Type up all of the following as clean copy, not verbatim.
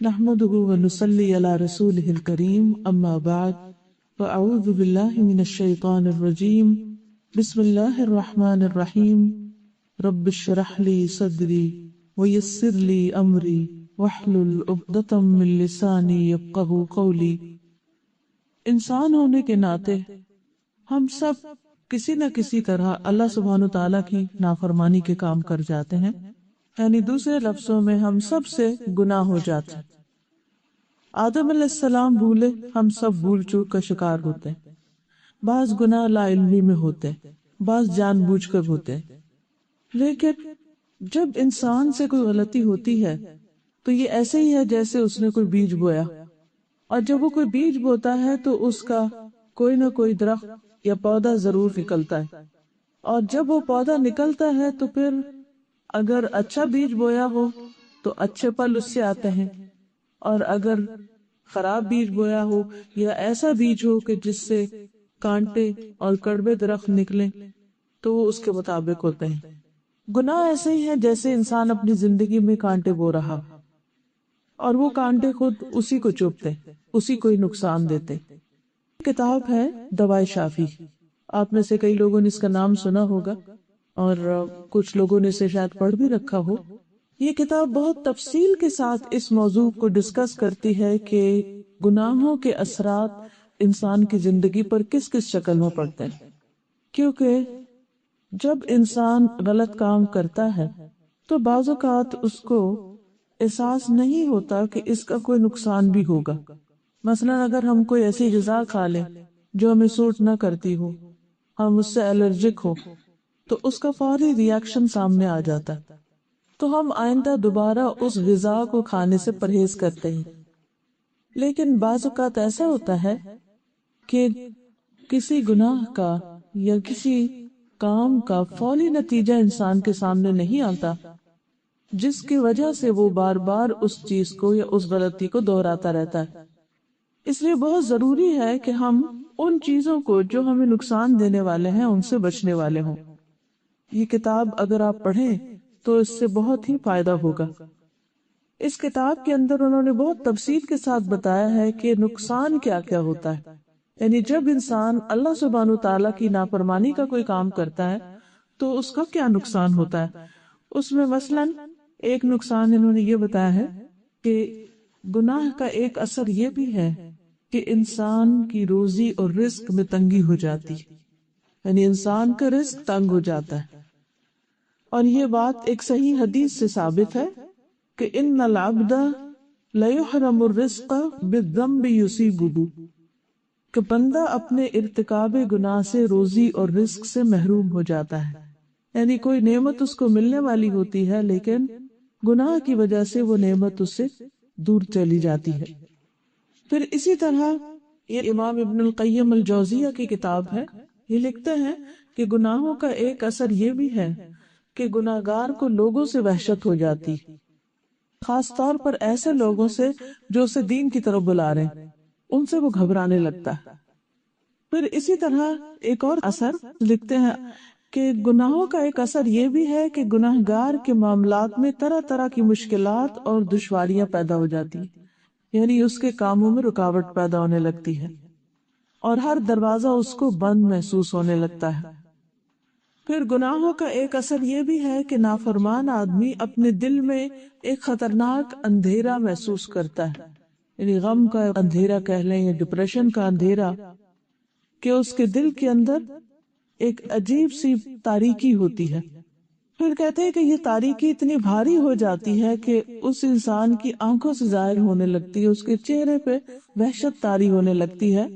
نحمده ونصلي على رسوله الكريم اما بعد فاعوذ بالله من الشيطان الرجيم بسم الله الرحمن الرحيم رب اشرح لي صدري ويسر لي امري واحلل عقدة من لساني يفقهوا قولي۔ انسان ہونے کے ناطے ہم سب کسی نہ کسی طرح اللہ سبحانہ تعالیٰ کی نافرمانی کے کام کر جاتے ہیں، یعنی دوسرے لفظوں میں ہم سب سے گناہ ہو جاتے ہیں۔ آدم علیہ السلام بھولے، ہم سب بھول چوک کا شکار ہوتے ہیں۔ بعض گناہ لا علمی میں ہوتے ہیں، بعض جان بوجھ کر ہوتے ہیں، لیکن جب انسان سے کوئی غلطی ہوتی ہے تو یہ ایسے ہی ہے جیسے اس نے کوئی بیج بویا، اور جب وہ کوئی بیج بوتا ہے تو اس کا کوئی نہ کوئی درخت یا پودا ضرور نکلتا ہے، اور جب وہ پودا نکلتا ہے تو پھر اگر اچھا بیج بویا ہو تو اچھے پھل اس سے آتے ہیں، اور اگر خراب بیج بویا ہو یا ایسا بیج ہو کہ جس سے کانٹے اور کڑوے درخت نکلیں تو وہ اس کے مطابق ہوتے ہیں۔ گناہ ایسے ہی ہیں جیسے انسان اپنی زندگی میں کانٹے بو رہا اور وہ کانٹے خود اسی کو چبھتے، اسی کو ہی نقصان دیتے۔ کتاب ہے دوائے شافی، آپ میں سے کئی لوگوں نے اس کا نام سنا ہوگا اور کچھ لوگوں نے اسے شاید پڑھ بھی رکھا ہو۔ یہ کتاب بہت تفصیل کے ساتھ اس موضوع کو ڈسکس کرتی ہے کہ گناہوں کے اثرات انسان کی زندگی پر کس کس شکل میں پڑتے ہیں، کیونکہ جب انسان غلط کام کرتا ہے تو بعض اوقات اس کو احساس نہیں ہوتا کہ اس کا کوئی نقصان بھی ہوگا۔ مثلا اگر ہم کوئی ایسی غذا کھا لیں جو ہمیں سوٹ نہ کرتی ہو، ہم اس سے الرجک ہو، تو اس کا فوری ری ایکشن سامنے آ جاتا ہے، تو ہم آئندہ دوبارہ اس غذا کو کھانے سے پرہیز کرتے ہیں۔ لیکن بعض اوقات ایسا ہوتا ہے کہ کسی گناہ کا یا کسی کام کا فوری نتیجہ انسان کے سامنے نہیں آتا، جس کی وجہ سے وہ بار بار اس چیز کو یا اس غلطی کو دہراتا رہتا ہے۔ اس لیے بہت ضروری ہے کہ ہم ان چیزوں کو جو ہمیں نقصان دینے والے ہیں ان سے بچنے والے ہوں۔ یہ کتاب اگر آپ پڑھیں تو اس سے بہت ہی فائدہ ہوگا۔ اس کتاب کے اندر انہوں نے بہت تفصیل کے ساتھ بتایا ہے کہ نقصان کیا کیا ہوتا ہے، یعنی جب انسان اللہ سبحانہ تعالیٰ کی نافرمانی کا کوئی کام کرتا ہے تو اس کا کیا نقصان ہوتا ہے۔ اس میں مثلاً ایک نقصان انہوں نے یہ بتایا ہے کہ گناہ کا ایک اثر یہ بھی ہے کہ انسان کی روزی اور رزق میں تنگی ہو جاتی، یعنی انسان کا رزق تنگ ہو جاتا ہے۔ اور یہ بات ایک صحیح حدیث سے ثابت ہے کہ ان العبد لیحرم الرزق بالذنب یصیبہ، کہ بندہ اپنے ارتکاب گناہ سے روزی اور رزق سے محروم ہو جاتا ہے، یعنی کوئی نعمت اس کو ملنے والی ہوتی ہے لیکن گناہ کی وجہ سے وہ نعمت اس سے دور چلی جاتی ہے۔ پھر اسی طرح یہ امام ابن القیم الجوزیہ کی کتاب ہے، یہ لکھتے ہیں کہ گناہوں کا ایک اثر یہ بھی ہے کہ گناہگار کو لوگوں سے وحشت ہو جاتی، خاص طور پر ایسے لوگوں سے جو اسے دین کی طرف بلا رہے ہیں، ان سے وہ گھبرانے لگتا ہے۔ پھر اسی طرح ایک اور اثر لکھتے ہیں کہ گناہوں کا ایک اثر یہ بھی ہے کہ گناہگار کے معاملات میں طرح طرح کی مشکلات اور دشواریاں پیدا ہو جاتی ہیں، یعنی اس کے کاموں میں رکاوٹ پیدا ہونے لگتی ہے اور ہر دروازہ اس کو بند محسوس ہونے لگتا ہے۔ پھر گناہوں کا ایک اثر یہ بھی ہے کہ نافرمان آدمی اپنے دل میں ایک خطرناک اندھیرا محسوس کرتا ہے، یعنی غم کا اندھیرا کہہ لیں یا ڈپریشن کا اندھیرا، کہ اس کے دل کے اندر ایک عجیب سی تاریکی ہوتی ہے۔ پھر کہتے ہیں کہ یہ تاریکی اتنی بھاری ہو جاتی ہے کہ اس انسان کی آنکھوں سے ظاہر ہونے لگتی ہے، اس کے چہرے پہ وحشت طاری ہونے لگتی ہے،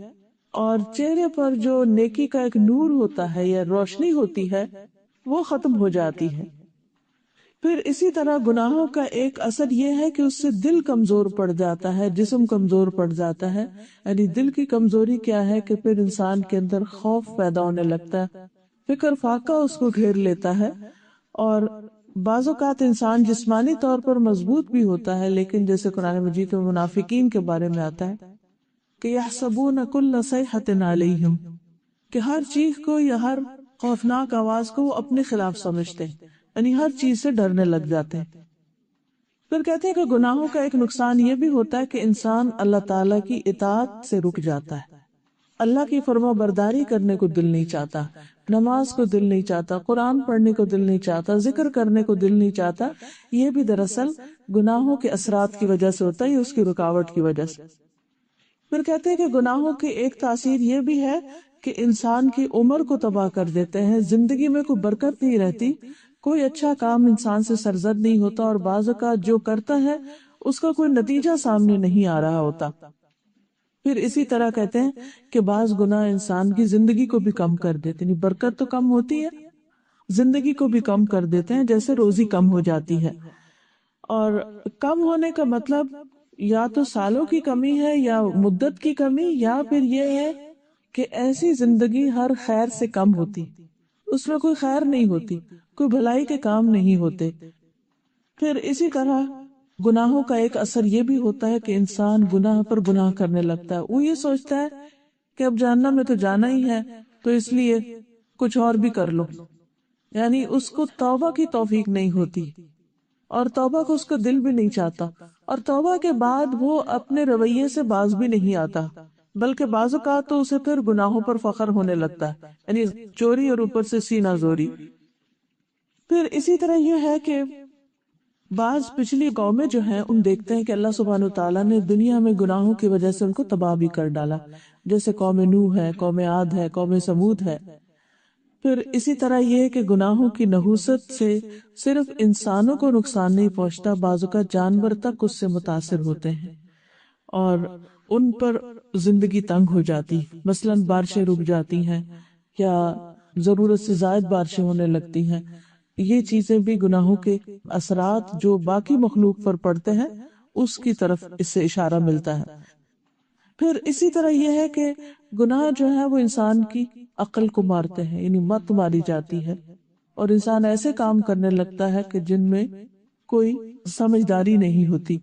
اور چہرے پر جو نیکی کا ایک نور ہوتا ہے یا روشنی ہوتی ہے وہ ختم ہو جاتی ہے۔ پھر اسی طرح گناہوں کا ایک اثر یہ ہے کہ اس سے دل کمزور پڑ جاتا ہے، جسم کمزور پڑ جاتا ہے، یعنی دل کی کمزوری کیا ہے کہ پھر انسان کے اندر خوف پیدا ہونے لگتا ہے، فکر فاقہ اس کو گھیر لیتا ہے، اور بعض اوقات انسان جسمانی طور پر مضبوط بھی ہوتا ہے، لیکن جیسے قرآن مجید میں منافقین کے بارے میں آتا ہے کہ یحسبون کل صیحۃ علیہم، کہ ہر چیخ کو یا ہر خوفناک آواز کو وہ اپنے خلاف سمجھتے ہیں، یعنی ہر چیز سے ڈرنے لگ جاتے ہیں۔ پھر کہتے ہیں کہ گناہوں کا ایک نقصان یہ بھی ہوتا ہے کہ انسان اللہ تعالیٰ کی اطاعت سے رک جاتا ہے، اللہ کی فرما برداری کرنے کو دل نہیں چاہتا، نماز کو دل نہیں چاہتا، قرآن پڑھنے کو دل نہیں چاہتا، ذکر کرنے کو دل نہیں چاہتا۔ یہ بھی دراصل گناہوں کے اثرات کی وجہ سے ہوتا ہے، اس کی رکاوٹ کی وجہ سے۔ پھر کہتے ہیں کہ گناہوں کی ایک تاثیر یہ بھی ہے کہ انسان کی عمر کو تباہ کر دیتے ہیں، زندگی میں کوئی برکت نہیں رہتی، کوئی اچھا کام انسان سے سرزد نہیں ہوتا، اور بعض اوقات جو کرتا ہے اس کا کوئی نتیجہ سامنے نہیں آ رہا ہوتا۔ پھر اسی طرح کہتے ہیں کہ بعض گناہ انسان کی زندگی کو بھی کم کر دیتے ہیں، برکت تو کم ہوتی ہے، زندگی کو بھی کم کر دیتے ہیں، جیسے روزی کم ہو جاتی ہے۔ اور کم ہونے کا مطلب یا تو سالوں کی کمی ہے، یا مدت کی کمی، یا پھر یہ ہے کہ ایسی زندگی ہر خیر سے کم ہوتی، اس میں کوئی خیر نہیں ہوتی، کوئی بھلائی کے کام نہیں ہوتے۔ پھر اسی طرح گناہوں کا ایک اثر یہ بھی ہوتا ہے کہ انسان گناہ پر گناہ کرنے لگتا ہے، وہ یہ سوچتا ہے کہ اب جہنم میں تو جانا ہی ہے، تو اس لیے کچھ اور بھی کر لو، یعنی اس کو توبہ کی توفیق نہیں ہوتی، اور توبہ کو اس کا دل بھی نہیں چاہتا، اور توبہ کے بعد وہ اپنے رویے سے باز بھی نہیں آتا، بلکہ بعض اوقات تو اسے پھر گناہوں پر فخر ہونے لگتا ہے، یعنی چوری اور اوپر سے سینہ زوری۔ پھر اسی طرح یہ ہے کہ بعض پچھلی قومیں جو ہیں ان دیکھتے ہیں کہ اللہ سبحانہ وتعالیٰ نے دنیا میں گناہوں کی وجہ سے ان کو تباہ بھی کر ڈالا، جیسے قوم نوح ہے، قوم عاد ہے، قوم سمود ہے۔ پھر اسی طرح یہ کہ گناہوں کی نحوست سے صرف انسانوں کو نقصان نہیں پہنچتا، بعض اوقات جانور تک اس سے متاثر ہوتے ہیں اور ان پر زندگی تنگ ہو جاتی، مثلاً بارشیں رک جاتی ہیں یا ضرورت سے زائد بارشیں ہونے لگتی ہیں۔ یہ چیزیں بھی گناہوں کے اثرات جو باقی مخلوق پر پڑتے ہیں اس کی طرف اس سے اشارہ ملتا ہے۔ پھر اسی طرح یہ ہے کہ گناہ جو ہے وہ انسان کی عقل کو مارتے ہیں، یعنی مت ماری جاتی ہے، اور انسان ایسے کام کرنے لگتا ہے کہ جن میں کوئی سمجھداری نہیں ہوتی۔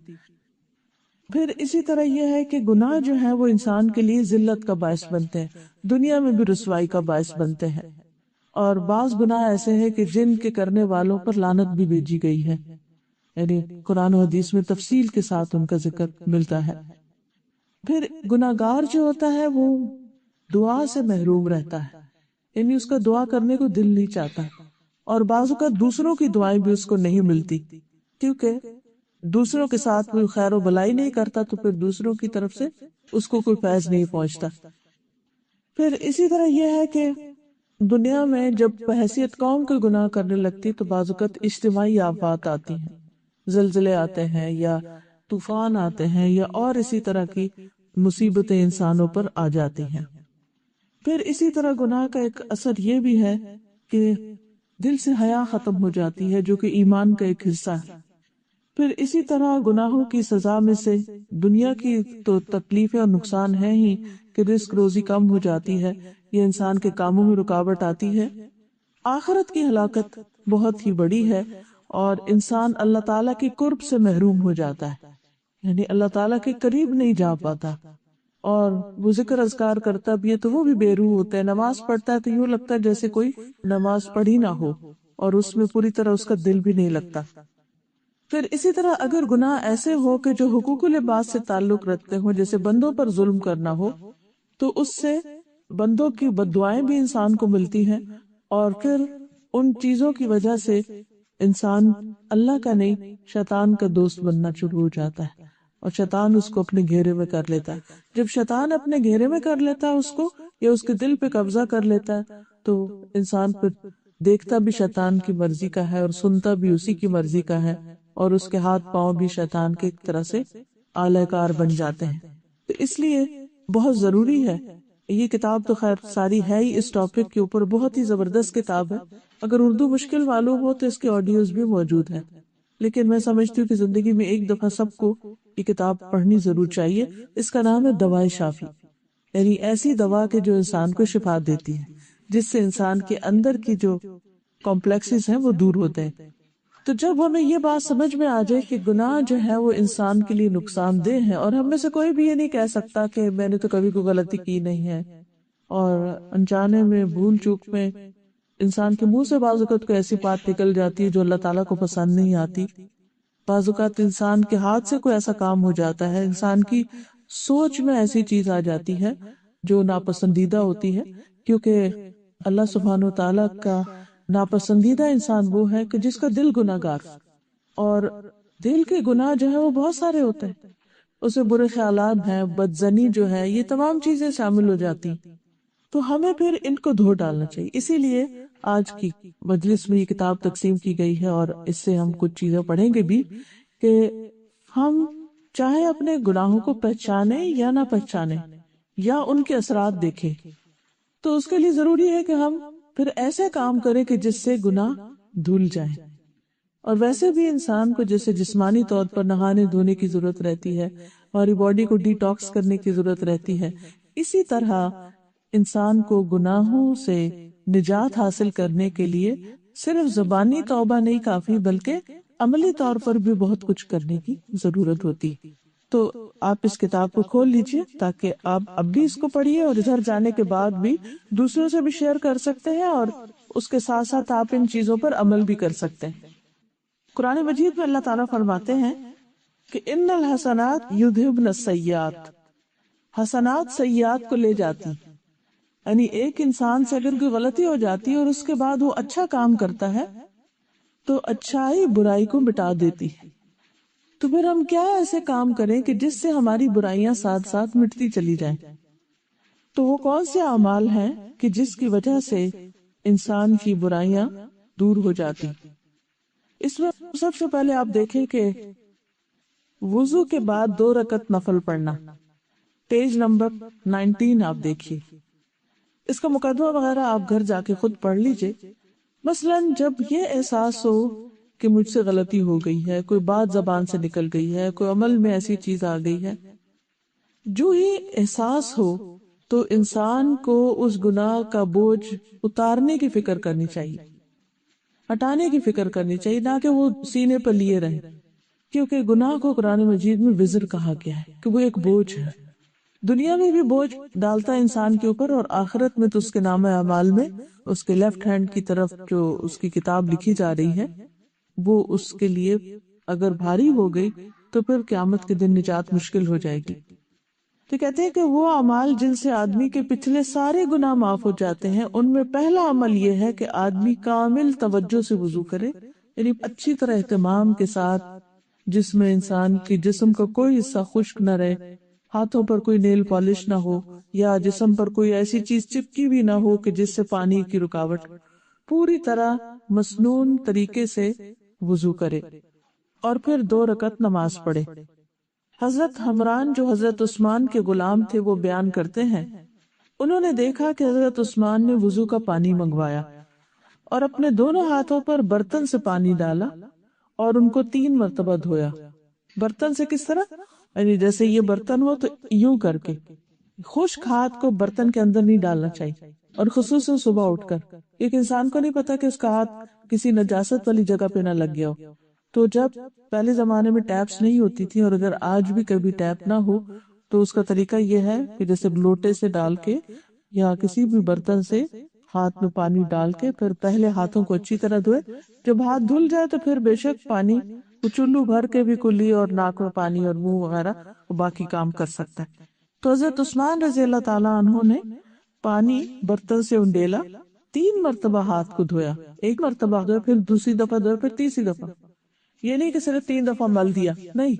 پھر اسی طرح یہ ہے کہ گناہ جو ہے وہ انسان کے لیے ذلت کا باعث بنتے ہیں، دنیا میں بھی رسوائی کا باعث بنتے ہیں، اور بعض گناہ ایسے ہیں کہ جن کے کرنے والوں پر لعنت بھی بھیجی گئی ہے، یعنی قرآن و حدیث میں تفصیل کے ساتھ ان کا ذکر ملتا ہے۔ پھر گناہگار جو ہوتا ہے وہ دعا سے محروم رہتا ہے، یعنی اس کا دعا کرنے کو دل نہیں چاہتا، اور بعض اوقات دوسروں کی دعائیں بھی اس کو نہیں ملتی، کیونکہ دوسروں کے ساتھ کوئی خیر و بلائی نہیں کرتا تو پھر دوسروں کی طرف سے اس کو کوئی فیض نہیں پہنچتا۔ پھر اسی طرح یہ ہے کہ دنیا میں جب بحیثیت قوم کے گناہ کرنے لگتی تو بعض اوقات اجتماعی آفات آتی ہیں، زلزلے آتے ہیں یا طوفان آتے ہیں یا اور اسی طرح کی مصیبتیں انسانوں پر آ جاتی ہیں۔ پھر اسی طرح گناہ کا ایک اثر یہ بھی ہے کہ دل سے حیا ختم ہو جاتی ہے، جو کہ ایمان کا ایک حصہ ہے۔ پھر اسی طرح گناہوں کی سزا میں سے دنیا کی تو تکلیفیں اور نقصان ہے ہی کہ رزق روزی کم ہو جاتی ہے، یہ انسان کے کاموں میں رکاوٹ آتی ہے۔ آخرت کی ہلاکت بہت ہی بڑی ہے، اور انسان اللہ تعالیٰ کے قرب سے محروم ہو جاتا ہے، یعنی اللہ تعالیٰ کے قریب نہیں جا پاتا، اور وہ ذکر اذکار کرتا بھی ہے تو وہ بھی بے روح ہوتا ہے، نماز پڑھتا ہے تو یوں لگتا ہے جیسے کوئی نماز پڑھی نہ ہو، اور اس میں پوری طرح اس کا دل بھی نہیں لگتا۔ پھر اسی طرح اگر گناہ ایسے ہو کہ جو حقوق العباد سے تعلق رکھتے ہوں، جیسے بندوں پر ظلم کرنا ہو، تو اس سے بندوں کی بد دعائیں بھی انسان کو ملتی ہیں، اور پھر ان چیزوں کی وجہ سے انسان اللہ کا نہیں شیطان کا دوست بننا شروع ہو جاتا ہے، اور شیطان اس کو اپنے گھیرے میں کر لیتا ہے۔ جب شیطان اپنے گھیرے میں کر لیتا ہے اس کو، یا اس کے دل پہ قبضہ کر لیتا ہے، تو انسان پھر دیکھتا بھی شیطان کی مرضی کا ہے اور سنتا بھی اسی کی مرضی کا ہے، اور اس کے ہاتھ پاؤں بھی شیطان کے ایک طرح سے آلہ کار بن جاتے ہیں۔ تو اس لیے بہت ضروری ہے، یہ کتاب تو خیر ساری ہے ہی اس ٹاپک کے اوپر، بہت ہی زبردست کتاب ہے، اگر اردو مشکل معلوم ہو تو اس کے آڈیوز بھی موجود ہیں، لیکن میں سمجھتی ہوں کہ زندگی میں ایک دفعہ سب کو یہ کتاب پڑھنی ضرور چاہیے۔ اس کا نام ہے دوائے شافی، یعنی ایسی دوا کہ جو انسان کو شفا دیتی ہے، جس سے انسان کے اندر کی جو کمپلیکسز ہیں وہ دور ہوتے ہیں۔ تو جب ہمیں یہ بات سمجھ میں آ جائے کہ گناہ جو ہے وہ انسان کے لیے نقصان دہ ہے، اور ہم میں سے کوئی بھی یہ نہیں کہہ سکتا کہ میں نے تو کبھی کوئی غلطی کی نہیں ہے، اور انجانے میں بھول چوک میں انسان کے منہ سے بعض اوقات کوئی ایسی بات نکل جاتی ہے جو اللہ تعالیٰ کو پسند نہیں آتی، بعض اوقات انسان کے ہاتھ سے کوئی ایسا کام ہو جاتا ہے، انسان کی سوچ میں ایسی چیز آ جاتی ہے جو ناپسندیدہ ہوتی ہے، کیونکہ اللہ سبحانہ و تعالیٰ کا ناپسندیدہ انسان وہ ہے کہ جس کا دل گناہ گار، اور دل کے گناہ جو ہے وہ بہت سارے ہوتے ہیں، اسے برے خیالات ہیں، بدزنی جو ہے، یہ تمام چیزیں شامل ہو جاتی، تو ہمیں پھر ان کو دھو ڈالنا چاہیے۔ اسی لیے آج کی مجلس میں یہ کتاب تقسیم کی گئی ہے، اور اس سے ہم کچھ چیزیں پڑھیں گے بھی کہ ہم چاہے اپنے گناہوں کو پہچانے یا نہ پہچانے یا ان کے اثرات دیکھیں، تو اس کے لیے ضروری ہے کہ ہم پھر ایسے کام کریں کہ جس سے گناہ دھل جائیں۔ اور ویسے بھی انسان کو جیسے جسمانی طور پر نہانے دھونے کی ضرورت رہتی ہے، ہماری باڈی کو ڈی ٹاکس کرنے کی ضرورت رہتی ہے، اسی طرح انسان کو گناہوں سے نجات حاصل کرنے کے لیے صرف زبانی توبہ نہیں کافی، بلکہ عملی طور پر بھی بہت کچھ کرنے کی ضرورت ہوتی۔ تو آپ اس کتاب کو کھول لیجئے تاکہ آپ اب بھی اس کو پڑھیے، اور ادھر جانے کے بعد بھی دوسروں سے بھی شیئر کر سکتے ہیں، اور اس کے ساتھ ساتھ آپ ان چیزوں پر عمل بھی کر سکتے ہیں۔ قرآن مجید میں اللہ تعالیٰ فرماتے ہیں کہ ان الحسنات یذہبن السیئات، حسنات سیئات کو لے جاتی، یعنی ایک انسان سے اگر کوئی غلطی ہو جاتی ہے اور اس کے بعد وہ اچھا کام کرتا ہے تو اچھائی برائی کو مٹا دیتی ہے۔ تو پھر ہم کیا ایسے کام کریں کہ جس سے ہماری برائیاں ساتھ ساتھ مٹتی چلی جائیں؟ تو وہ کون سے اعمال ہیں کہ جس کی وجہ سے انسان کی برائیاں دور ہو جاتی؟ اس میں سب سے پہلے آپ دیکھیں کہ وضو کے بعد 2 رکعت نفل پڑھنا، پیج نمبر 19 آپ دیکھیے، اس کا مقدمہ وغیرہ آپ گھر جا کے خود پڑھ لیجئے۔ مثلاً جب یہ احساس ہو کہ مجھ سے غلطی ہو گئی ہے، کوئی بات زبان سے نکل گئی ہے، کوئی عمل میں ایسی چیز آ گئی ہے، جو ہی احساس ہو تو انسان کو اس گناہ کا بوجھ اتارنے کی فکر کرنی چاہیے، ہٹانے کی فکر کرنی چاہیے، نہ کہ وہ سینے پر لیے رہے، کیونکہ گناہ کو قرآن مجید میں وزر کہا گیا ہے کہ وہ ایک بوجھ ہے، دنیا میں بھی بوجھ ڈالتا ہے انسان کے اوپر، اور آخرت میں تو اس کے نام اعمال میں اس کے لیفٹ ہینڈ کی طرف جو اس کی کتاب لکھی جا رہی ہے وہ اس کے لیے اگر بھاری ہو گئی تو پھر قیامت کے دن نجات مشکل ہو جائے گی۔ تو کہتے ہیں کہ وہ اعمال جن سے آدمی کے پچھلے سارے گناہ معاف ہو جاتے ہیں، ان میں پہلا عمل یہ ہے کہ آدمی کامل توجہ سے وضو کرے، یعنی اچھی طرح اہتمام کے ساتھ، جس میں انسان کی جسم کا کوئی حصہ خشک نہ رہے، ہاتھوں پر کوئی نیل پالش نہ ہو، یا جسم پر کوئی ایسی چیز چپکی بھی نہ ہو کہ جس سے پانی کی رکاوٹ، پوری طرح مسنون طریقے سے وضو کرے، اور پھر 2 رکعت نماز پڑھے۔ حضرت حمران جو حضرت عثمان کے غلام تھے وہ بیان کرتے ہیں، انہوں نے دیکھا کہ حضرت عثمان نے وضو کا پانی منگوایا اور اپنے دونوں ہاتھوں پر برتن سے پانی ڈالا اور ان کو 3 مرتبہ دھویا۔ برتن سے کس طرح؟ یعنی جیسے یہ برتن ہو تو یوں کر کے، خشک ہاتھ کو برتن کے اندر نہیں ڈالنا چاہیے، اور خصوصاً صبح اٹھ کر، ایک انسان کو نہیں پتا کہ اس کا ہاتھ کسی نجاست والی جگہ پہ نہ لگ گیا ہو۔ تو جب پہلے زمانے میں ٹیپس نہیں ہوتی تھی، اور اگر آج بھی کبھی ٹیپ نہ ہو تو اس کا طریقہ یہ ہے کہ جیسے لوٹے سے ڈال کے یا کسی بھی برتن سے ہاتھ میں پانی ڈال کے پھر پہلے ہاتھوں کو اچھی طرح دھوئے، جب ہاتھ دھل جائے تو پھر بے شک پانی چلو بھر کے بھی کلی اور ناک میں پانی اور منہ وغیرہ باقی کام کر سکتا ہے۔ تو حضرت عثمان رضی اللہ تعالیٰ عنہ نے پانی برتن سے انڈیلا، 3 مرتبہ ہاتھ کو دھویا، 1 مرتبہ دھویا، پھر دوسری دفعہ دھویا، پھر تیسری دفعہ، یہ نہیں کہ صرف 3 دفعہ مل دیا، نہیں،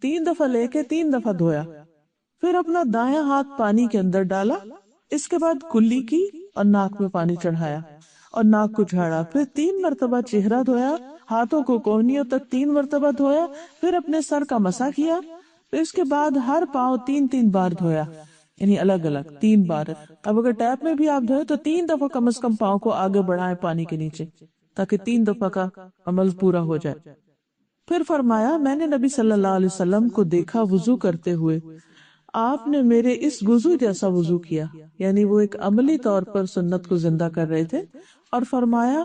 3 دفعہ لے کے 3 دفعہ دھویا، پھر اپنا دایاں ہاتھ پانی کے اندر ڈالا، اس کے بعد کلی کی اور ناک میں پانی چڑھایا اور ناک کو جھاڑا، پھر 3 مرتبہ چہرہ دھویا، ہاتھوں کو کوہنیوں تک 3 مرتبہ دھویا، پھر اپنے سر کا مسح کیا، پھر اس کے بعد ہر پاؤں 3 بار دھویا، یعنی الگ الگ 3 بار۔ اب اگر ٹیپ میں بھی آپ دھوئے تو 3 دفعہ کم از کم پاؤں کو آگے بڑھائیں پانی کے نیچے، تاکہ 3 دفعہ کا عمل پورا ہو جائے۔ پھر فرمایا، میں نے نبی صلی اللہ علیہ وسلم کو دیکھا وضو کرتے ہوئے، آپ نے میرے اس وضو جیسا وضو کیا، یعنی وہ ایک عملی طور پر سنت کو زندہ کر رہے تھے، اور فرمایا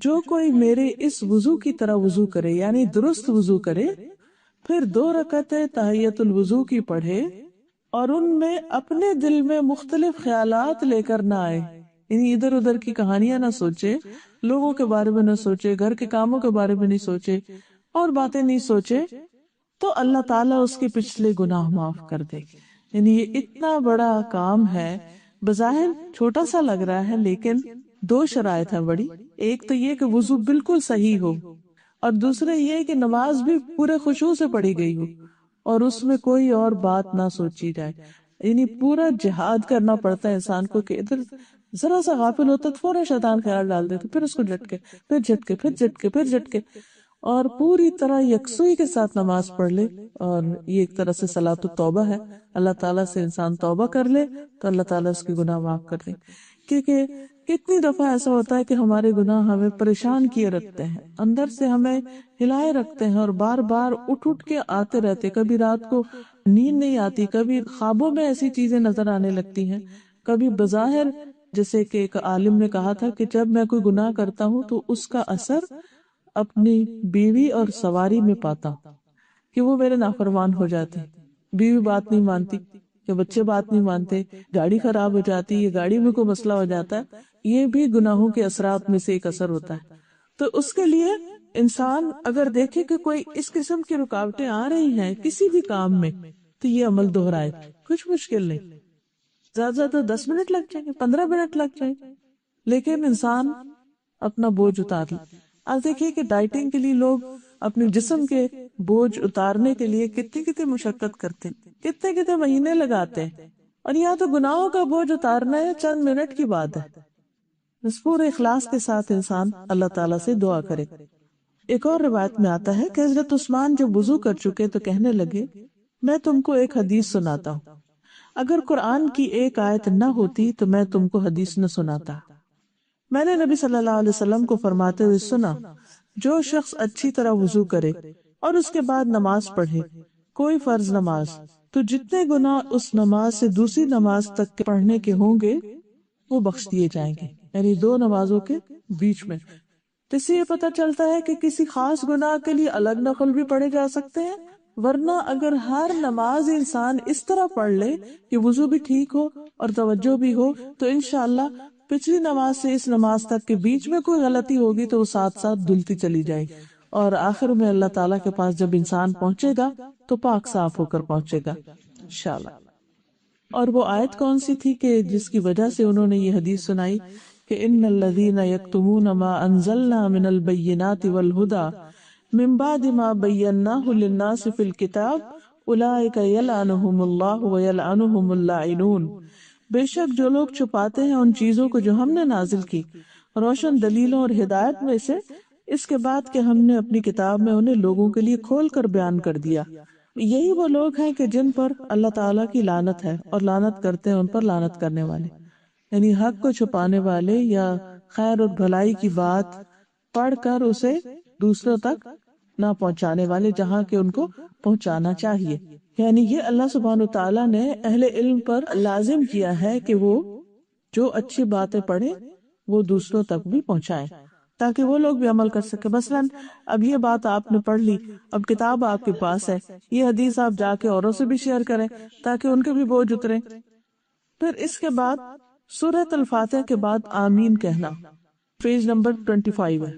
جو کوئی میرے اس وضو کی طرح وضو کرے، یعنی درست وضو کرے، پھر 2 رکعتیں تحیت الوضو کی پڑھے اور ان میں اپنے دل میں مختلف خیالات لے کر نہ آئے، یعنی ادھر ادھر کی کہانیاں نہ سوچے، لوگوں کے بارے میں نہ سوچے، گھر کے کاموں کے بارے میں نہیں سوچے، اور باتیں نہیں سوچے تو اللہ تعالیٰ اس کے پچھلے گناہ معاف کر دے گی. یعنی یہ اتنا بڑا کام ہے، بظاہر چھوٹا سا لگ رہا ہے، لیکن دو شرائط ہیں بڑی. ایک تو یہ کہ وضو بالکل صحیح ہو، اور دوسرا یہ کہ نماز بھی پورے خشوع سے پڑھی گئی ہو اور اس میں کوئی اور بات نہ سوچی جائے. یعنی پورا جہاد کرنا پڑتا ہے انسان کو کہ ادھر ذرا سا غافل ہوتا تو فوراً شیطان خیال ڈال دیتا، پھر اس کو جھٹکے، پھر جھٹکے، پھر جھٹکے، پھر جھٹکے، اور پوری طرح یکسوئی کے ساتھ نماز پڑھ لے. اور یہ ایک طرح سے صلاۃ التوبہ ہے. اللہ تعالیٰ سے انسان توبہ کر لے تو اللہ تعالیٰ اس کے گناہ معاف کر دے. کیونکہ کتنی دفعہ ایسا ہوتا ہے کہ ہمارے گناہ ہمیں پریشان کیے رکھتے ہیں، اندر سے ہمیں ہلائے رکھتے ہیں، اور بار بار اٹھ کے آتے رہتے. کبھی رات کو نیند نہیں آتی، کبھی خوابوں میں ایسی چیزیں نظر آنے لگتی ہیں، کبھی بظاہر، جیسے کہ ایک عالم نے کہا تھا کہ جب میں کوئی گناہ کرتا ہوں تو اس کا اثر اپنی بیوی اور سواری میں پاتا ہوں کہ وہ میرے نافرمان ہو جاتے. بیوی بات نہیں مانتی کہ بچے بات نہیں مانتے، گاڑی خراب ہو جاتی ہے، گاڑی میں کوئی مسئلہ ہو جاتا ہے. یہ بھی گناہوں کے اثرات میں سے ایک اثر ہوتا ہے. تو اس کے لیے انسان اگر دیکھے کہ کوئی اس قسم کی رکاوٹیں آ رہی ہیں کسی بھی کام میں تو یہ عمل دہرائے. کچھ مشکل نہیں، زیادہ زیادہ 10 منٹ لگ جائیں گے، 15 منٹ لگ جائیں گے، لیکن انسان اپنا بوجھ اتار لے. آج دیکھیے کہ ڈائٹنگ کے لیے لوگ اپنے جسم کے بوجھ اتارنے کے لیے کتنی مشقت کرتے ہیں، کتنے مہینے لگاتے ہیں، اور یہاں تو گناہوں کا بوجھ اتارنا ہے چند منٹ کی بات ہے. بس پورے اخلاص کے ساتھ انسان اللہ تعالیٰ سے دعا کرے. ایک اور روایت میں آتا ہے کہ حضرت عثمان جب وضو کر چکے تو کہنے لگے، میں تم کو ایک حدیث سناتا ہوں. اگر قرآن کی ایک آیت نہ ہوتی تو میں تم کو حدیث نہ سناتا. میں نے نبی صلی اللہ علیہ وسلم کو فرماتے ہوئے سنا، جو شخص اچھی طرح وضو کرے اور اس کے بعد نماز پڑھے، کوئی فرض نماز، تو جتنے گناہ اس نماز سے دوسری نماز تک پڑھنے کے ہوں گے وہ بخش دیے جائیں گے. یعنی دو نمازوں کے بیچ میں. تو اس سے یہ پتہ چلتا ہے کہ کسی خاص گناہ کے لیے الگ نفل بھی پڑھے جا سکتے ہیں، ورنہ اگر ہر نماز انسان اس طرح پڑھ لے کہ وضو بھی ٹھیک ہو اور توجہ بھی ہو تو انشاءاللہ پچھلی نماز سے اس نماز تک کے بیچ میں کوئی غلطی ہوگی تو وہ ساتھ ساتھ دھلتی چلی جائے، اور آخر میں اللہ تعالیٰ کے پاس جب انسان پہنچے گا تو پاک صاف ہو کر پہنچے گا انشاءاللہ. اور وہ آیت کون سی تھی کہ جس کی وجہ سے انہوں نے یہ حدیث سنائی کہ ان الذین یکتمون ما انزلنا من البینات والہدی من بعد ما بیناہ للناس فی الکتاب اولئک یلعنہم اللہ ویلعنہم اللاعنون. بے شک جو لوگ چھپاتے ہیں ان چیزوں کو جو ہم نے نازل کی روشن دلیلوں اور ہدایت میں سے، اس کے بعد کہ ہم نے اپنی کتاب میں انہیں لوگوں کے لیے کھول کر بیان کر دیا، یہی وہ لوگ ہیں کہ جن پر اللہ تعالیٰ کی لعنت ہے اور لعنت کرتے ہیں ان پر لعنت کرنے والے. یعنی حق کو چھپانے والے یا خیر اور بھلائی کی بات پڑھ کر اسے دوسروں تک نہ پہنچانے والے جہاں کہ ان کو پہنچانا چاہیے. یعنی یہ اللہ سبحانہ وتعالیٰ نے اہل علم پر لازم کیا ہے کہ وہ جو اچھی باتیں پڑھیں وہ دوسروں تک بھی پہنچائیں تاکہ وہ لوگ بھی عمل کر سکے. مثلاً اب یہ بات آپ نے پڑھ لی، اب کتاب آپ کے پاس ہے، یہ حدیث آپ جا کے اوروں سے بھی شیئر کریں تاکہ ان کے بھی بوجھ اترے. پھر اس کے بعد سورۃ الفاتحہ کے بعد آمین کہنا پیج نمبر 25 ہے.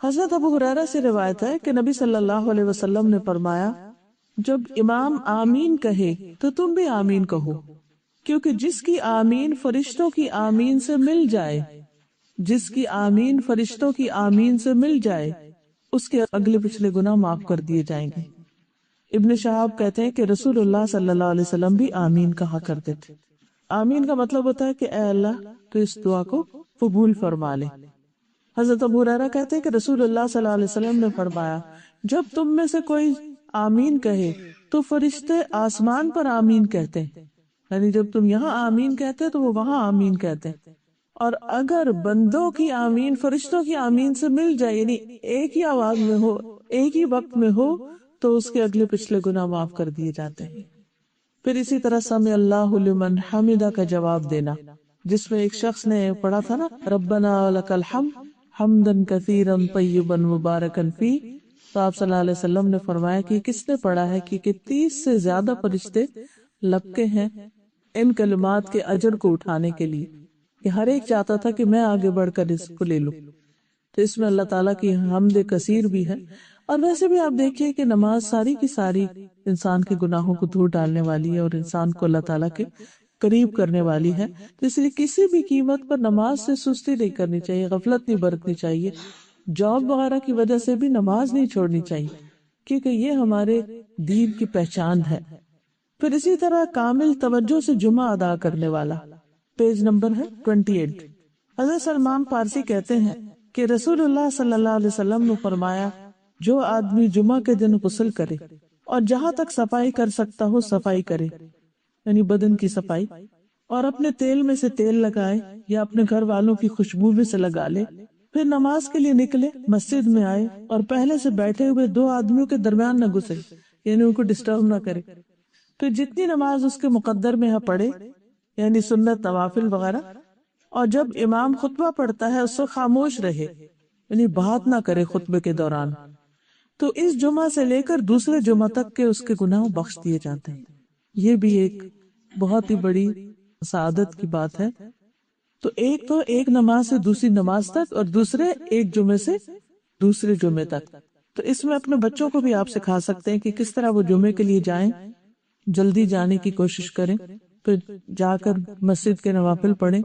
حضرت ابو ہریرہ سے روایت ہے کہ نبی صلی اللہ علیہ وسلم نے فرمایا، جب امام آمین کہے تو تم بھی آمین کہو، کیونکہ جس کی آمین فرشتوں کی آمین سے مل جائے، جس کی آمین فرشتوں کی آمین سے مل جائے اس کے اگلے پچھلے گناہ معاف کر دیے جائیں گے. ابن شہاب کہتے ہیں کہ رسول اللہ صلی اللہ علیہ وسلم بھی آمین کہا کرتے تھے. آمین کا مطلب ہوتا ہے کہ اے اللہ تو اس دعا کو قبول فرما لے. حضرت ابو ہریرہ کہتے ہیں کہ رسول اللہ صلی اللہ علیہ وسلم نے فرمایا، جب تم میں سے کوئی آمین کہے تو فرشتے آسمان پر آمین کہتے ہیں. یعنی جب تم یہاں آمین کہتے تو وہ وہاں آمین کہتے ہیں. اور اگر بندوں کی آمین فرشتوں کی آمین سے مل جائے، یعنی ایک ہی آواز میں ہو، ایک ہی وقت میں ہو، تو اس کے اگلے پچھلے گناہ معاف کر دیے جاتے ہیں. پھر اسی طرح سمع اللہ لمن حمدہ کا جواب دینا، جس میں ایک شخص نے پڑھا تھا نا، ربنا لک الحمد حمدا کثیرا طیبا مبارکا فی. تو آپ صلی اللہ علیہ وسلم نے فرمایا کہ کس نے پڑھا ہے کہ 30 سے زیادہ فرشتے لپکے ہیں ان کلمات کے اجر کو اٹھانے کے لیے، کہ ہر ایک چاہتا تھا کہ میں آگے بڑھ کر اس کو لے لوں. تو اس میں اللہ تعالیٰ کی حمد کثیر بھی ہے اور ویسے بھی آپ دیکھیے کہ نماز ساری کی ساری انسان کے گناہوں کو دھو ڈالنے والی ہے اور انسان کو اللہ تعالیٰ کے قریب کرنے والی ہے. تو اس لیے کسی بھی قیمت پر نماز سے سستی نہیں کرنی چاہیے، غفلت نہیں برتنی چاہیے. جاب وغیرہ کی وجہ سے بھی نماز نہیں چھوڑنی چاہیے، کیونکہ یہ ہمارے دین کی پہچان ہے. پھر اسی طرح کامل توجہ سے جمعہ ادا کرنے والا. پیج نمبر ہے 28. حضرت سلمان فارسی کہتے ہیں کہ رسول اللہ صلی اللہ علیہ وسلم نے فرمایا، جو آدمی جمعہ کے دن غسل کرے اور جہاں تک صفائی کر سکتا ہو صفائی کرے، یعنی بدن کی صفائی، اور اپنے تیل میں سے تیل لگائے یا اپنے گھر والوں کی خوشبو میں سے لگا لے، پھر نماز کے لیے نکلے، مسجد میں آئے اور پہلے سے بیٹھے ہوئے دو آدمیوں کے درمیان نہ گھسے، یعنی ان کو ڈسٹرب نہ کرے. پھر جتنی نماز اس کے مقدر میں ہے پڑھے، یعنی سنت نوافل وغیرہ، اور جب امام خطبہ پڑھتا ہے اس کو خاموش رہے، یعنی بات نہ کرے خطبے کے دوران. تو اس جمعہ سے لے کر دوسرے جمعہ تک کے اس کے گناہ بخش دیے جاتے ہیں. یہ بھی ایک بہت ہی بڑی سعادت کی بات ہے. تو ایک نماز سے دوسری نماز تک، اور دوسرے ایک جمعے سے دوسرے جمعے تک. تو اس میں اپنے بچوں کو بھی آپ سکھا سکتے ہیں کہ کس طرح وہ جمعے کے لیے جائیں، جلدی جانے کی کوشش کریں، پھر جا کر مسجد کے نوافل پڑھیں،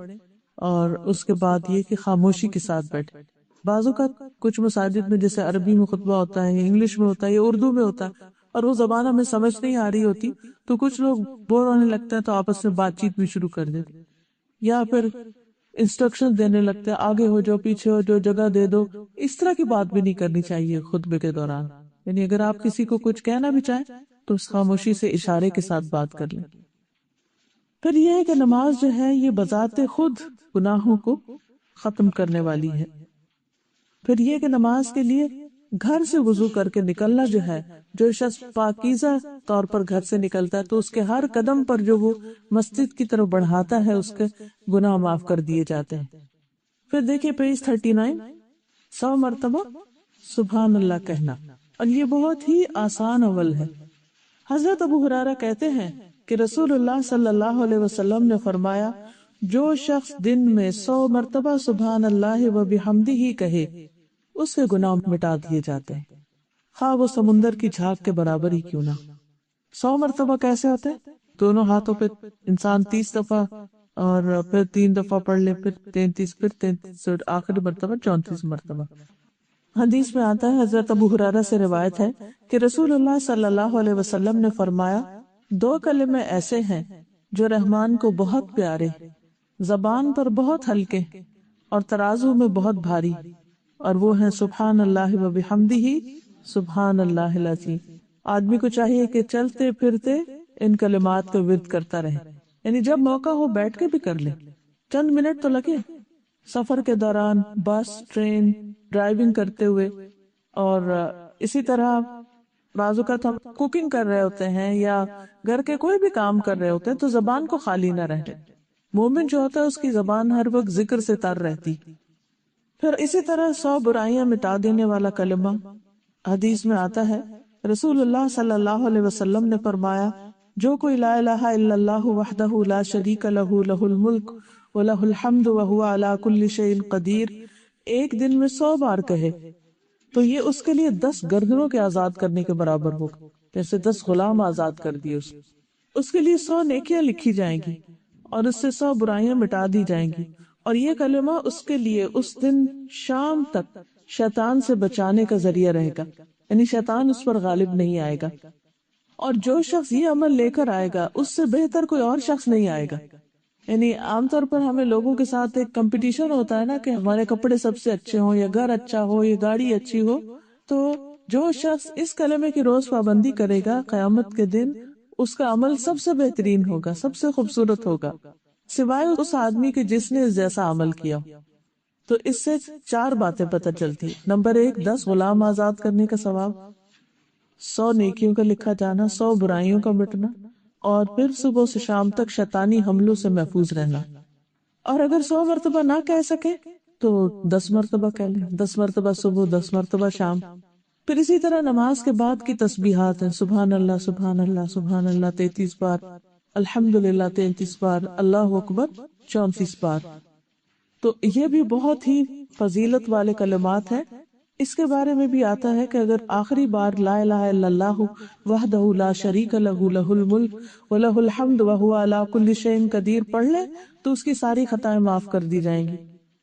اور اس کے بعد یہ کہ خاموشی کے ساتھ بیٹھیں. بعض اوقات کچھ مساجد میں جیسے عربی میں خطبہ ہوتا ہے، انگلش میں ہوتا ہے یا اردو میں ہوتا ہے، اور وہ زبان ہمیں سمجھ نہیں آ رہی ہوتی، تو کچھ لوگ بور ہونے لگتے ہیں تو آپس میں بات چیت بھی شروع کر دیتے، یا پھر انسٹرکشن دینے لگتے ہیں، آگے ہو جاؤ، پیچھے ہو جاؤ، جگہ دے دو. اس طرح کی بات بھی نہیں کرنی چاہیے خطبے کے دوران. یعنی اگر آپ کسی کو کچھ کہنا بھی چاہیں تو اس خاموشی سے اشارے کے ساتھ بات کر لیں. پھر یہ ہے کہ نماز جو ہے یہ بذات خود گناہوں کو ختم کرنے والی ہے. پھر یہ کہ نماز کے لیے گھر سے وضو کر کے نکلنا جو ہے، جو شخص پاکیزہ طور پر گھر سے نکلتا ہے تو اس کے ہر قدم پر جو وہ مسجد کی طرف بڑھاتا ہے اس کے گناہ معاف کر دیے جاتے ہیں. پھر دیکھیں پیج 39، 100 مرتبہ سبحان اللہ کہنا، اور یہ بہت ہی آسان عمل ہے. حضرت ابو ہریرہ کہتے ہیں کہ رسول اللہ صلی اللہ علیہ وسلم نے فرمایا، جو شخص دن میں 100 مرتبہ سبحان اللہ و بحمدہ کہے اس کے گناہ مٹا دیے جاتے ہیں، خواہ وہ سمندر کی جھاگ کے برابر ہی کیوں نہ. 100 مرتبہ کیسے ہوتے ہیں؟ دونوں ہاتھوں پہ انسان 30 دفعہ، اور پھر 3 دفعہ پڑھ لے، پھر 33، پھر 33، اور آخری مرتبہ 34 مرتبہ. حدیث میں آتا ہے، حضرت ابو ہریرہ سے روایت ہے کہ رسول اللہ صلی اللہ علیہ وسلم نے فرمایا، 2 کلمے ایسے ہیں جو رحمان کو بہت پیارے، زبان پر بہت ہلکے اور ترازو میں بہت بھاری، اور وہ ہیں سبحان اللہ و بحمدہ، سبحان اللہ العظیم. آدمی کو چاہیے کہ چلتے پھرتے ان کلمات کو ورد کرتا رہے، یعنی جب موقع ہو بیٹھ کے بھی کر لے، چند منٹ تو لگے، سفر کے دوران، بس، ٹرین، ڈرائیونگ کرتے ہوئے. اور اسی طرح بعض اوقات ہم کوکنگ کر رہے ہوتے ہیں یا گھر کے کوئی بھی کام کر رہے ہوتے ہیں تو زبان کو خالی نہ رہنے. مومن جو ہوتا ہے اس کی زبان ہر وقت ذکر سے تر رہتی. پھر اسی طرح 100 برائیاں مٹا دینے والا کلمہ. حدیث میں آتا ہے، رسول اللہ صلی اللہ علیہ وسلم نے فرمایا، جو کوئی لا الہ الا اللہ وحدہ لا شریک لہ لہ الملک ولہ الحمد وہو علی کل شیء قدیر ایک دن میں 100 بار کہے تو یہ اس کے لیے 10 گردنوں کے آزاد کرنے کے برابر ہوگا، جیسے 10 غلام آزاد کر دیے. اس کے لیے 100 نیکیاں لکھی جائیں گی اور اس سے 100 برائیاں مٹا دی جائیں گی. اور یہ کلمہ اس کے لیے اس دن شام تک شیطان سے بچانے کا ذریعہ رہے گا، یعنی شیطان اس پر غالب نہیں آئے گا. اور جو شخص یہ عمل لے کر آئے گا اس سے بہتر کوئی اور شخص نہیں آئے گا. یعنی عام طور پر ہمیں لوگوں کے ساتھ ایک کمپٹیشن ہوتا ہے نا، کہ ہمارے کپڑے سب سے اچھے ہوں، یا گھر اچھا ہو، یا گاڑی اچھی ہو. تو جو شخص اس کلمے کی روز پابندی کرے گا قیامت کے دن اس کا عمل سب سے بہترین ہوگا، سب سے خوبصورت ہوگا، سوائے اس آدمی کے جس نے جیسا عمل کیا. تو اس سے 4 باتیں پتہ چلتی. نمبر 1، 10 غلام آزاد کرنے کا ثواب، 100 نیکیوں کا لکھا جانا، 100 برائیوں کا مٹنا، اور پھر صبح سے شام تک شیطانی حملوں سے محفوظ رہنا. اور اگر 100 مرتبہ نہ کہہ سکے تو 10 مرتبہ کہہ لیں، 10 مرتبہ صبح، 10 مرتبہ شام. پھر اسی طرح نماز کے بعد کی تسبیحات ہیں، سبحان اللہ سبحان اللہ سبحان اللہ 33 بار، الحمدللہ 33 بار، اللہ اکبر 34 بار. تو یہ بھی بہت ہی فضیلت والے کلمات ہیں. اس کے بارے میں بھی آتا ہے کہ اگر آخری بار لا الہ الا اللہ وحدہ لا شریک لہ لہ الملک ولہ الحمد وہو علی کل شیء قدیر پڑھ لے تو اس کی ساری خطائیں معاف کر دی جائیں گی،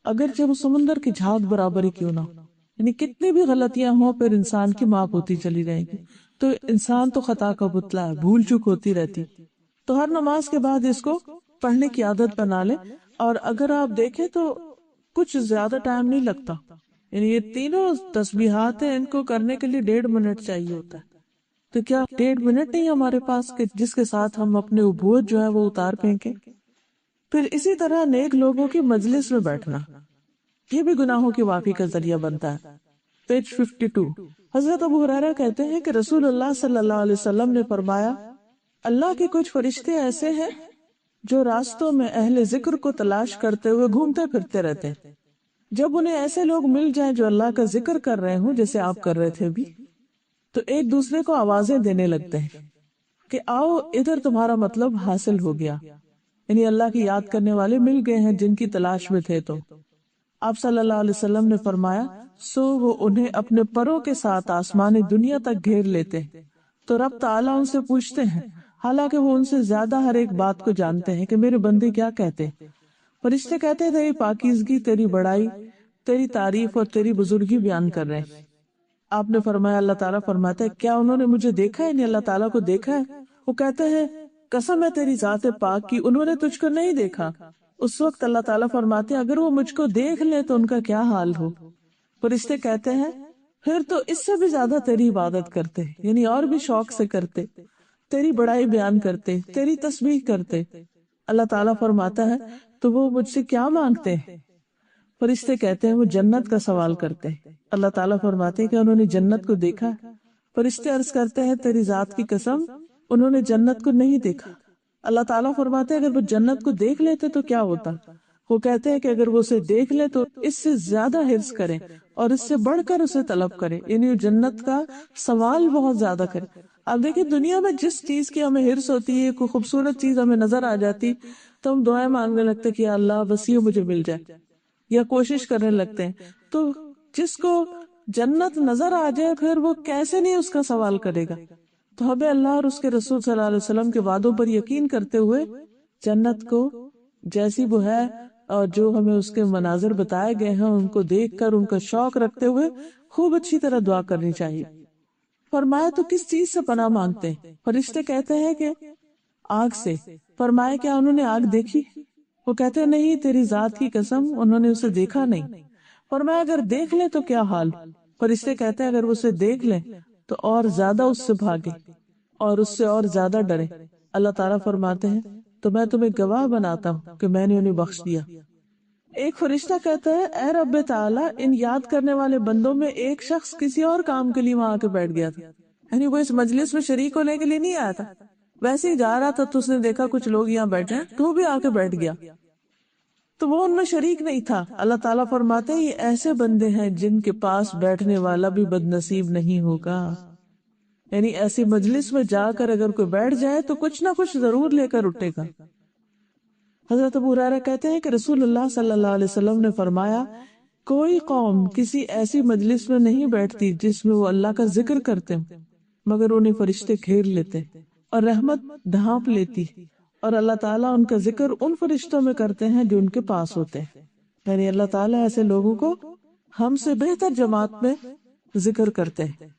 اگرچہ وہ سمندر کی جھاگ برابر ہی کیوں نہ ہو۔ یعنی کتنی بھی غلطیاں ہوں پھر انسان کی معاف ہوتی چلی جائیں گی۔ تو انسان تو خطا کا پتلا ہے، بھول چک ہوتی رہتی، تو ہر نماز کے بعد اس کو پڑھنے کی عادت بنا لے۔ اور اگر آپ دیکھیں تو کچھ زیادہ ٹائم نہیں لگتا، یعنی یہ تینوں تسبیحات ہیں، ان کو کرنے کے لیے 1.5 منٹ چاہیے ہوتا ہے۔ تو کیا 1.5 منٹ نہیں ہمارے پاس کہ جس کے ساتھ ہم اپنے عبودت جو ہے وہ اتار پھینکیں؟ پھر اسی طرح نیک لوگوں کی مجلس میں بیٹھنا، یہ بھی گناہوں کی معافی کا ذریعہ بنتا ہے۔ پیج 52، حضرت ابو ہریرہ کہتے ہیں کہ رسول اللہ صلی اللہ علیہ وسلم نے فرمایا، اللہ کے کچھ فرشتے ایسے ہیں جو راستوں میں اہل ذکر کو تلاش کرتے ہوئے گھومتے پھرتے رہتے ہیں۔ جب انہیں ایسے لوگ مل جائیں جو اللہ کا ذکر کر رہے ہوں جیسے آپ کر رہے تھے بھی، تو ایک دوسرے کو آوازیں دینے لگتے ہیں کہ آؤ ادھر، تمہارا مطلب حاصل ہو گیا، یعنی اللہ کی یاد کرنے والے مل گئے ہیں جن کی تلاش میں تھے۔ تو آپ صلی اللہ علیہ وسلم نے فرمایا، سو وہ انہیں اپنے پروں کے ساتھ آسمان دنیا تک گھیر لیتے ہیں، تو رب تعالیٰ ان سے پوچھتے ہیں، حالانکہ وہ ان سے زیادہ ہر ایک بات کو جانتے ہیں، کہ میرے بندے کیا کہتے ہیں؟ فرشتے کہتے ہیں تیری پاکیزگی، تیری بڑائی، تیری تعریف اور تیری بزرگی بیان کر رہے ہیں۔ آپ نے فرمایا، اللہ تعالیٰ فرماتا ہے، کیا انہوں نے مجھے دیکھا ہے؟ یعنی اللہ تعالیٰ کو دیکھا ہے؟ وہ کہتے ہیں، قسم ہے تیری ذات پاک کی، انہوں نے تجھ کو نہیں دیکھا۔ اس وقت اللہ تعالیٰ فرماتے ہیں، اگر وہ مجھ کو دیکھ لے تو ان کا کیا حال ہو؟ فرشتے کہتے ہیں، پھر تو اس سے بھی زیادہ تیری عبادت کرتے، یعنی اور بھی شوق سے کرتے، تیری بڑائی بیان کرتے، تیری تسبیح کرتے۔ اللہ تعالیٰ فرماتا ہے، تو وہ مجھ سے کیا مانگتے ہیں؟ فرشتے کہتے ہیں، وہ جنت کا سوال کرتے ہیں۔ اللہ تعالیٰ فرماتے ہیں کہ انہوں نے جنت کو دیکھا؟ فرشتے عرض کرتے ہیں، تیری ذات کی قسم، انہوں نے جنت کو نہیں دیکھا۔ اللہ تعالیٰ فرماتے ہیں، اگر وہ جنت کو دیکھ لیتے تو کیا ہوتا؟ وہ کہتے ہیں کہ اگر وہ اسے دیکھ لے تو اس سے زیادہ حرص کریں اور اس سے بڑھ کر اسے طلب کریں، یعنی جنت کا سوال بہت زیادہ کریں۔ اب دیکھیں، دنیا میں جس چیز کی ہمیں حرص ہوتی ہے، کوئی خوبصورت چیز ہمیں نظر آ جاتی تو ہم دعائیں مانگنے لگتے کہ یا اللہ بس یہ مجھے مل جائے، یا کوشش کرنے لگتے ہیں۔ تو جس کو جنت نظر آ جائے پھر وہ کیسے نہیں اس کا سوال کرے گا؟ تو ہمیں اللہ اور اس کے رسول صلی اللہ علیہ وسلم کے وعدوں پر یقین کرتے ہوئے جنت کو جیسی وہ ہے اور جو ہمیں اس کے مناظر بتائے گئے ہیں ان کو دیکھ کر ان کا شوق رکھتے ہوئے خوب اچھی طرح دعا کرنی چاہیے۔ فرمایا، تو کس چیز سے پناہ مانگتے ہیں؟ فرشتے کہتے ہیں کہ آگ سے۔ فرمایا، کیا انہوں نے آگ دیکھی؟ وہ کہتے ہیں، نہیں، تیری ذات کی قسم، انہوں نے اسے دیکھا نہیں۔ فرمایا، اگر دیکھ لیں تو کیا حال؟ فرشتے کہتے ہیں، اگر وہ اسے دیکھ لیں تو اور زیادہ اس سے بھاگے اور اس سے اور زیادہ ڈرے۔ اللہ تعالیٰ فرماتے ہیں، تو میں تمہیں گواہ بناتا ہوں کہ میں نے انہیں بخش دیا۔ ایک فرشتہ کہتا ہے، اے رب تعالیٰ، ان یاد کرنے والے بندوں میں ایک شخص کسی اور کام کے لیے وہاں آ کے بیٹھ گیا تھا، یعنی وہ اس مجلس میں شریک ہونے کے لیے نہیں آیا تھا، ویسے ہی جا رہا تھا تو اس نے دیکھا کچھ لوگ یہاں بیٹھے ہیں تو وہ بھی آ کے بیٹھ گیا، تو وہ ان میں شریک نہیں تھا۔ اللہ تعالیٰ فرماتے ہیں، یہ ایسے بندے ہیں جن کے پاس بیٹھنے والا بھی بد نصیب نہیں ہوگا، یعنی ایسی مجلس میں جا کر اگر کوئی بیٹھ جائے تو کچھ نہ کچھ ضرور لے کر اٹھے گا۔ حضرت ابو ہریرہ کہتے ہیں کہ رسول اللہ صلی اللہ علیہ وسلم نے فرمایا، کوئی قوم کسی ایسی مجلس میں نہیں بیٹھتی جس میں وہ اللہ کا ذکر کرتے مگر انہیں فرشتے گھیر لیتے اور رحمت ڈھانپ لیتی، اور اللہ تعالیٰ ان کا ذکر ان فرشتوں میں کرتے ہیں جو ان کے پاس ہوتے ہیں، یعنی اللہ تعالیٰ ایسے لوگوں کو ہم سے بہتر جماعت میں ذکر کرتے ہیں۔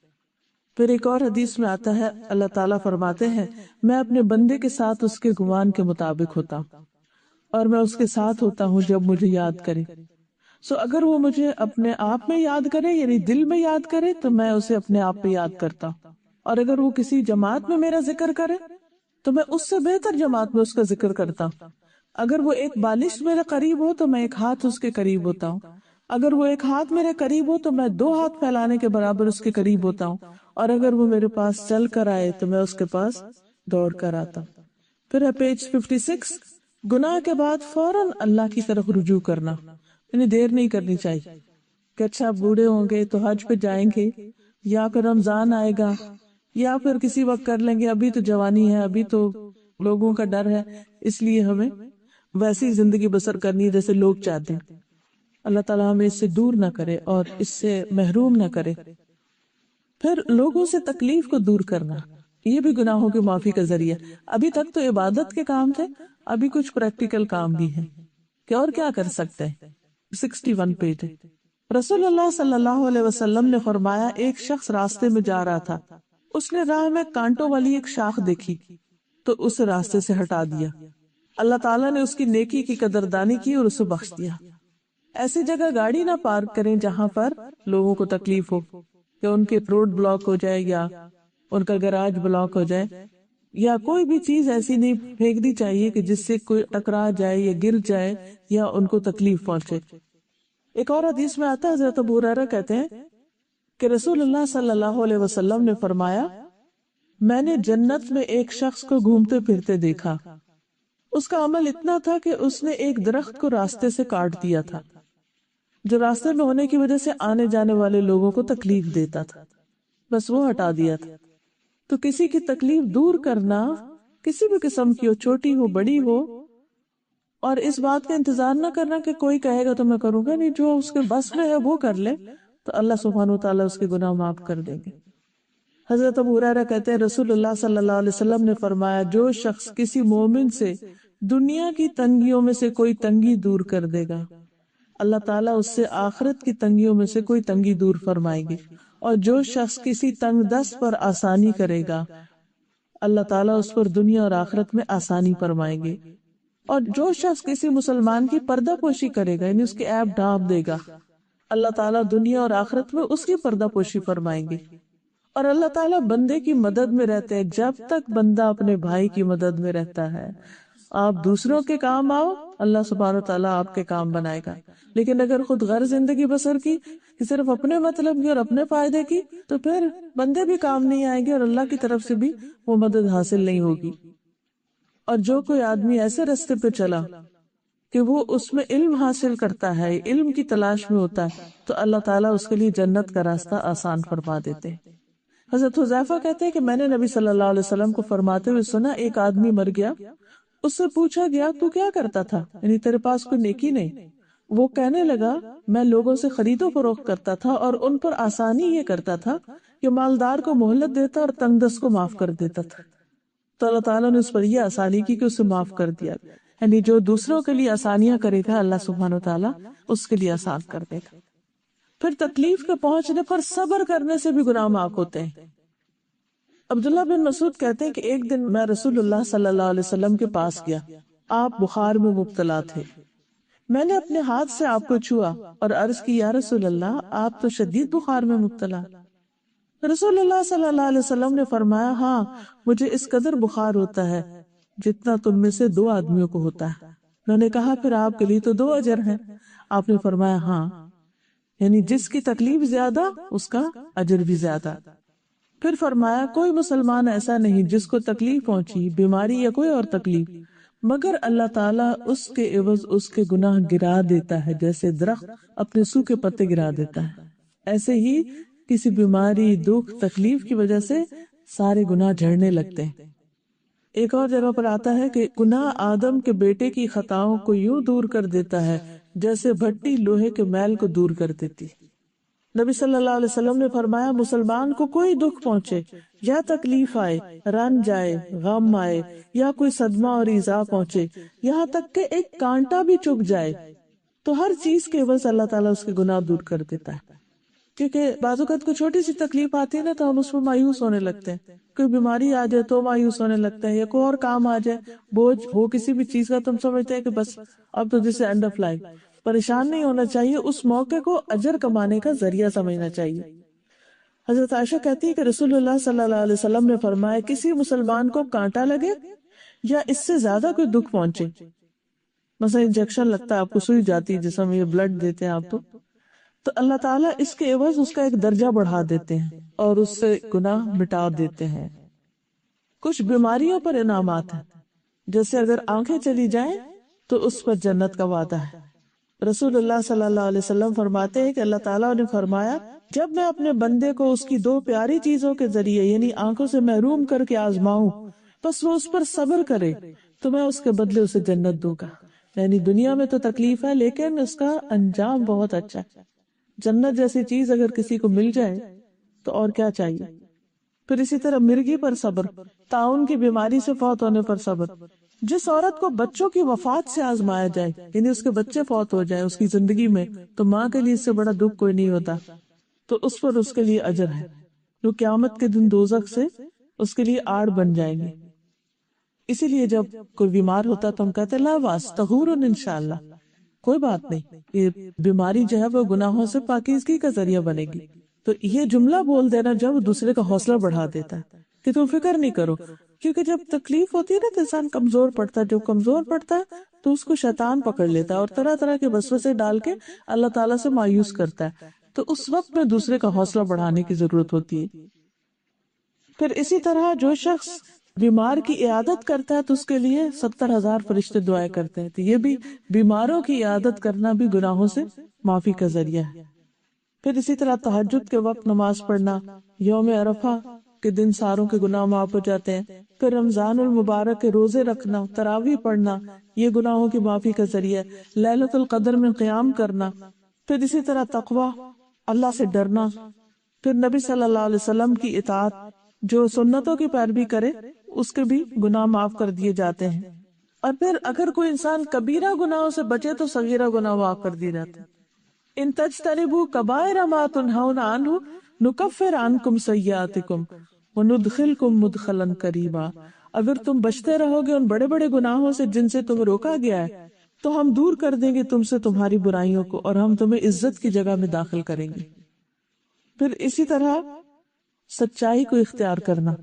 پھر ایک اور حدیث میں آتا ہے، اللہ تعالیٰ فرماتے ہیں، میں اپنے بندے کے ساتھ اس کے گمان کے مطابق ہوتا ہوں اور میں اس کے ساتھ ہوتا ہوں جب مجھے یاد کرے۔ سو اگر وہ مجھے اپنے آپ میں یاد کرے، یعنی دل میں یاد کرے، تو میں اسے اپنے آپ پہ یاد کرتا ہوں، اور اگر وہ کسی جماعت میں میرا ذکر کرے تو میں اس سے بہتر جماعت میں اس کا ذکر کرتا ہوں۔ اگر وہ ایک بالش میرے قریب ہو تو میں ایک ہاتھ اس کے قریب ہوتا ہوں، اگر وہ ایک ہاتھ میرے قریب ہو تو میں 2 ہاتھ پھیلانے کے برابر اس کے قریب ہوتا ہوں، اور اگر وہ میرے پاس چل کر آئے تو میں اس کے پاس دوڑ کر آتا ہوں۔ پھر ہے پیج 56، گناہ کے بعد فوراً اللہ کی طرف رجوع کرنا، یعنی دیر نہیں کرنی چاہیے کہ اچھا بوڑھے ہوں گے تو حج پہ جائیں گے، یا پھر رمضان آئے گا، یا پھر کسی وقت کر لیں گے، ابھی تو جوانی ہے، ابھی تو لوگوں کا ڈر ہے، اس لیے ہمیں ویسی زندگی بسر کرنی ہے جیسے لوگ چاہتے ہیں۔ اللہ تعالیٰ ہمیں اس سے دور نہ کرے اور اس سے محروم نہ کرے۔ پھر لوگوں سے تکلیف کو دور کرنا، یہ بھی گناہوں کی معافی کا ذریعہ۔ ابھی تک تو عبادت کے کام تھے، ابھی کچھ پریکٹیکل کام بھی ہیں کہ اور کیا کر سکتے ہیں۔ 61 پیج ہے۔ رسول اللہ صلی اللہ علیہ وسلم نے فرمایا، ایک شخص راستے میں جا رہا تھا، اس نے راہ میں کانٹوں والی ایک شاخ دیکھی تو اسے راستے سے ہٹا دیا۔ اللہ تعالیٰ نے اس کی نیکی کی قدردانی کی اور اسے بخش دیا۔ ایسی جگہ گاڑی نہ پارک کریں جہاں پر لوگوں کو تکلیف ہو، کہ ان کے روڈ بلاک ہو جائے یا ان کا گراج بلاک ہو جائے، یا کوئی بھی چیز ایسی نہیں پھینکنی چاہیے کہ جس سے کوئی ٹکرا جائے یا گر جائے یا ان کو تکلیف پہنچے۔ ایک اور حدیث میں آتا ہے، حضرت ابو ہریرہ کہتے ہیں کہ رسول اللہ صلی اللہ علیہ وسلم نے فرمایا، میں نے جنت میں ایک شخص کو گھومتے پھرتے دیکھا، اس کا عمل اتنا تھا کہ اس نے ایک درخت کو راستے سے کاٹ دیا تھا جو راستے میں ہونے کی وجہ سے آنے جانے والے لوگوں کو تکلیف دیتا تھا، بس وہ ہٹا دیا تھا۔ تو کسی کی تکلیف دور کرنا، کسی بھی قسم کی ہو، چھوٹی ہو بڑی ہو، اور اس بات کا انتظار نہ کرنا کہ کوئی کہے گا تو میں کروں گا، نہیں، جو اس کے بس میں ہے وہ کر لے تو اللہ سبحانہ وتعالیٰ اس کے گناہ معاف کر دیں گے۔ حضرت ابو ہریرہ کہتے ہیں، رسول اللہ صلی اللہ علیہ وسلم نے فرمایا، جو شخص کسی مومن سے دنیا کی تنگیوں میں سے کوئی تنگی دور کر دے گا، اللہ تعالیٰ اس سے آخرت کی تنگیوں میں سے کوئی تنگی دور فرمائیں گے، اور جو شخص کسی تنگ دست پر آسانی کرے گا، اللہ تعالیٰ اس پر دنیا اور آخرت میں آسانی فرمائیں گے، اور جو شخص کسی مسلمان کی پردہ پوشی کرے گا، یعنی اس کے عیب ڈھانپ دے گا، اللہ تعالیٰ دنیا اور آخرت میں اس کی پردہ پوشی فرمائیں گے۔ اور اللہ تعالیٰ بندے کی مدد میں رہتے ہیں، جب تک بندہ اپنے بھائی کی مدد میں رہتا ہے، آپ دوسروں کے کام آؤ، اللہ سبحانہ وتعالیٰ آپ کے کام بنائے گا۔ لیکن اگر خود غرض زندگی بسر کی، کہ صرف اپنے مطلب کی اور اپنے فائدے کی، تو پھر بندے بھی کام نہیں آئیں گے اور اللہ کی طرف سے بھی وہ مدد حاصل نہیں ہوگی۔ اور جو کوئی آدمی ایسے راستے پہ چلا کہ وہ اس میں علم حاصل کرتا ہے، علم کی تلاش میں ہوتا ہے، تو اللہ تعالیٰ اس کے لیے جنت کا راستہ آسان فرما دیتے ہیں۔ حضرت حذیفہ کہتے ہیں کہ میں نے نبی صلی اللہ علیہ وسلم کو فرماتے ہوئے سنا، ایک آدمی مر گیا، اس سے پوچھا گیا، تو کیا کرتا تھا، یعنی تیرے پاس کوئی نیکی نہیں؟ وہ کہنے لگا، میں لوگوں سے خرید و فروخت کرتا تھا اور ان پر آسانی یہ کرتا تھا کہ مالدار کو مہلت دیتا اور تنگ دست کو معاف کر دیتا تھا، تو اللہ تعالیٰ نے اس پر یہ آسانی کی کہ اسے معاف کر دیا۔ یعنی جو دوسروں کے لیے آسانیاں کرے گا، اللہ سبحانہ وتعالیٰ اس کے لیے آسان کر دے گا۔ پھر تکلیف کے پہنچنے پر صبر کرنے سے بھی گناہ معاف ہوتے ہیں۔ عبداللہ بن مسعود کہتے ہیں کہ ایک دن میں رسول اللہ صلی اللہ علیہ وسلم کے پاس گیا، آپ بخار میں مبتلا تھے، میں نے اپنے ہاتھ سے آپ کو چھوا اور عرض کی، یا رسول اللہ، آپ تو شدید بخار میں مبتلا۔ رسول اللہ صلی اللہ علیہ وسلم نے فرمایا، ہاں، مجھے اس قدر بخار ہوتا ہے جتنا تم میں سے 2 آدمیوں کو ہوتا ہے۔ میں نے کہا، پھر آپ کے لیے تو 2 اجر ہیں۔ آپ نے فرمایا، ہاں، یعنی جس کی تکلیف زیادہ اس کا اجر بھی زیادہ۔ پھر فرمایا، کوئی مسلمان ایسا نہیں جس کو تکلیف پہنچی، بیماری یا کوئی اور تکلیف، مگر اللہ تعالیٰ اس کے عوض اس کے گناہ گرا دیتا ہے، جیسے درخت اپنے سوکھے پتے گرا دیتا ہے۔ ایسے ہی کسی بیماری، دکھ، تکلیف کی وجہ سے سارے گناہ جھڑنے لگتے ہیں۔ ایک اور جگہ پر آتا ہے کہ گناہ آدم کے بیٹے کی خطاؤں کو یوں دور کر دیتا ہے جیسے بھٹی لوہے کے میل کو دور کر دیتی۔ نبی صلی اللہ علیہ وسلم نے فرمایا، مسلمان کو کوئی دکھ پہنچے یا تکلیف آئے، رنج آئے، غم آئے، یا کوئی صدمہ اور ایذا پہنچے، یہاں تک کہ ایک کانٹا بھی چبھ جائے، تو ہر چیز کے عوض اللہ تعالیٰ اس کے گناہ دور کر دیتا ہے۔ کیونکہ بعض اوقات کوئی چھوٹی سی تکلیف آتی ہے نا، تو ہم اس میں مایوس ہونے لگتے ہیں، کوئی بیماری آ جائے تو مایوس ہونے لگتے ہیں، یا کوئی اور کام آ جائے، بوجھ ہو کسی بھی چیز کا، تم سمجھتے ہیں کہ بس اب تو جسے اینڈ آف لائف۔ پریشان نہیں ہونا چاہیے، اس موقع کو اجر کمانے کا ذریعہ سمجھنا چاہیے۔ حضرت عائشہ کہتی ہے کہ رسول اللہ صلی اللہ علیہ وسلم نے فرمایا، کسی مسلمان کو کانٹا لگے یا اس سے زیادہ کوئی دکھ پہنچے، مثلا انجیکشن لگتا ہے آپ کو، سوئی جاتی ہے جسم، یہ بلڈ دیتے ہیں آپ، تو اللہ تعالیٰ اس کے عوض اس کا ایک درجہ بڑھا دیتے ہیں اور اس سے گناہ مٹا دیتے ہیں۔ کچھ بیماریوں پر انعامات ہیں، جیسے اگر آنکھیں چلی جائیں تو اس پر جنت کا وعدہ ہے۔ رسول اللہ صلی اللہ علیہ وسلم فرماتے ہیں کہ اللہ تعالیٰ نے فرمایا، جب میں اپنے بندے کو اس کی 2 پیاری چیزوں کے ذریعے یعنی آنکھوں سے محروم کر کے آزماؤں، بس وہ اس پر صبر کرے تو میں اس کے بدلے اسے جنت دوں گا۔ یعنی دنیا میں تو تکلیف ہے لیکن اس کا انجام بہت اچھا ہے. جنت جیسی چیز اگر کسی کو مل جائے تو اور کیا چاہیے. پھر اسی طرح مرغی پر صبر، طاعون کی بیماری سے فوت ہونے پر صبر. جس عورت کو بچوں کی وفات سے آزمایا جائے، یعنی اس کے بچے فوت ہو جائے اس کی زندگی میں، تو ماں کے لیے اس سے بڑا دکھ کوئی نہیں ہوتا، تو اس پر اس کے لیے اجر ہے. جو قیامت کے دن دوزخ سے اس کے لیے آڑ بن جائیں گے. اسی لیے جب کوئی بیمار ہوتا تو ہم کہتے ہیں لا باس طہور انشاءاللہ، کوئی بات نہیں، یہ بیماری جو ہے وہ گناہوں سے پاکیزگی کا ذریعہ بنے گی. تو یہ جملہ بول دینا جب دوسرے کا حوصلہ بڑھا دیتا ہے کہ تم فکر نہیں کرو، کیونکہ جب تکلیف ہوتی ہے نا تو انسان کمزور پڑتا ہے. جب کمزور پڑتا ہے تو اس کو شیطان پکڑ لیتا ہے اور طرح طرح کے وسوسے ڈال کے اللہ تعالیٰ سے مایوس کرتا ہے. تو اس وقت میں دوسرے کا حوصلہ بڑھانے کی ضرورت ہوتی ہے. پھر اسی طرح جو شخص بیمار کی عیادت کرتا ہے تو اس کے لیے 70,000 فرشتے دعائیں کرتے ہیں. تو یہ بھی بیماروں کی عیادت کرنا بھی گناہوں سے معافی کا ذریعہ ہے. پھر اسی طرح تہجد کے وقت نماز پڑھنا، یوم عرفہ کے دن ساروں کے گناہ معاف ہو جاتے ہیں. پھر رمضان المبارک کے روزے رکھنا، تراویح پڑھنا، یہ گناہوں کی معافی کا ذریعہ ہے. لیلۃ القدر میں قیام کرنا. پھر اسی طرح تقویٰ، اللہ سے ڈرنا. پھر نبی صلی اللہ علیہ وسلم کی اطاعت، جو سنتوں کی پیروی کرے اس کے بھی گناہ معاف کر دیے جاتے ہیں. اور پھر اگر کوئی انسان کبیرہ گناہوں سے بچے تو صغیرہ گناہ معاف کر دیے جاتے ہیں. ان تجتنبوا کبائر ما تنہون عنہ نکفر عنکم سیئاتکم وندخلکم مدخلا کریما. اگر تم بچتے رہو گے ان بڑے بڑے گناہوں سے جن سے تمہیں روکا گیا ہے تو ہم دور کر دیں گے تم سے تمہاری برائیوں کو اور ہم تمہیں عزت کی جگہ میں داخل کریں گے. پھر اسی طرح سچائی کو اختیار کرنا،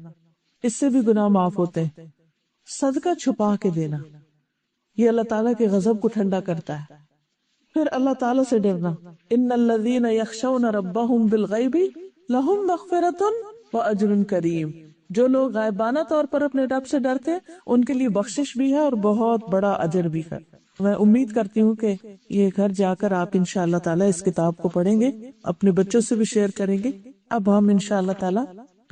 اس سے بھی گناہ معاف ہوتے ہیں. صدقہ چھپا کے دینا، یہ اللہ تعالیٰ کے غضب کو ٹھنڈا کرتا ہے. پھر اللہ تعالیٰ سے ڈرنا، ان الذین یخشون ربہم بالغیب لہم مغفرۃ واجر کریم. جو لوگ غائبانہ طور پر اپنے رب سے ڈرتے ہیں ان کے لیے بخشش بھی ہے اور بہت بڑا اجر بھی ہے. میں امید کرتی ہوں کہ یہ گھر جا کر آپ انشاءاللہ تعالیٰ اس کتاب کو پڑھیں گے، اپنے بچوں سے بھی شیئر کریں گے. اب ہم انشاءاللہ تعالیٰ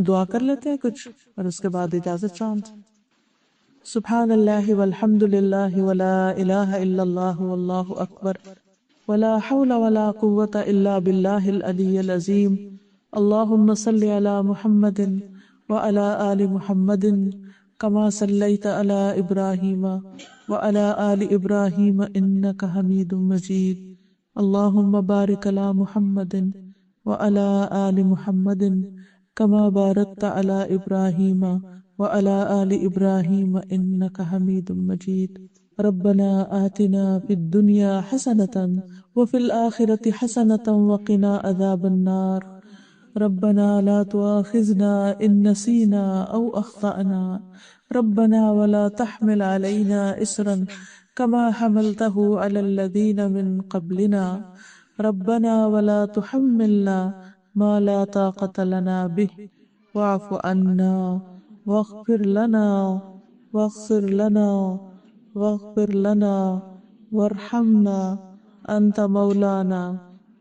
دعا کر لیتے ہیں کچھ اور اس کے بعد اجازت چاہتے. سبحان اللہ والحمد للہ ولا الہ الا اللہ واللہ اکبر ولا حول ولا قوة الا باللہ العلی العظیم. اللہم صل علی محمد وعلی آل محمد کما صلیت علی ابراہیم وعلی آل ابراہیم انک حمید مجید. اللہم بارک علی محمد وعلی آل محمد کما بارکت علی ابراہیم وعلی آل ابراہیم انک حمید مجید. ربنا آتنا فی الدنیا حسنة وفی الآخرة حسنة وقنا عذاب النار. ربنا لا تؤاخذنا إن نسينا أو أخطأنا. ربنا ولا تحمل علينا إصرا كما حملته على الذين من قبلنا. ربنا ولا تحملنا ما لا طاقة لنا به واعف عنا واغفر لنا واغفر لنا واغفر لنا وارحمنا أنت مولانا